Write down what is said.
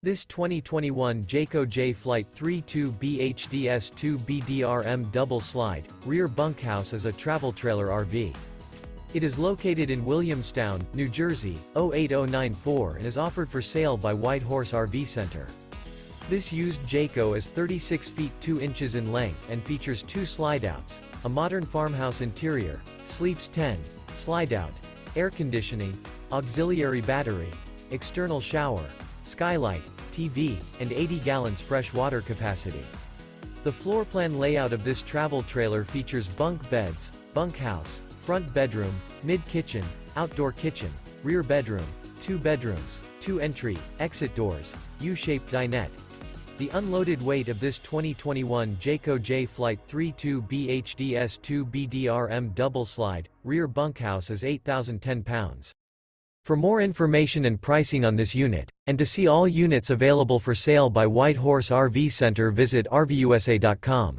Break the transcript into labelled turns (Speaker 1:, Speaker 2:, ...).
Speaker 1: This 2021 Jayco Jay Flight 32BHDS2BDRM double slide, rear bunkhouse is a travel trailer RV. It is located in Williamstown, New Jersey, 08094 and is offered for sale by White Horse RV Center. This used Jayco is 36 feet 2 inches in length and features 2 slideouts, a modern farmhouse interior, sleeps 10, slideout, air conditioning, auxiliary battery, external shower, skylight, TV, and 80 gallons fresh water capacity. The floor plan layout of this travel trailer features bunk beds, bunkhouse, front bedroom, mid-kitchen, outdoor kitchen, rear bedroom, 2 bedrooms, 2 entry, exit doors, U-shaped dinette. The unloaded weight of this 2021 Jayco Jay Flight 32BHDS2BDRM double slide, rear bunkhouse is 8,010 pounds. For more information and pricing on this unit, and to see all units available for sale by White Horse RV Center, visit RVUSA.com.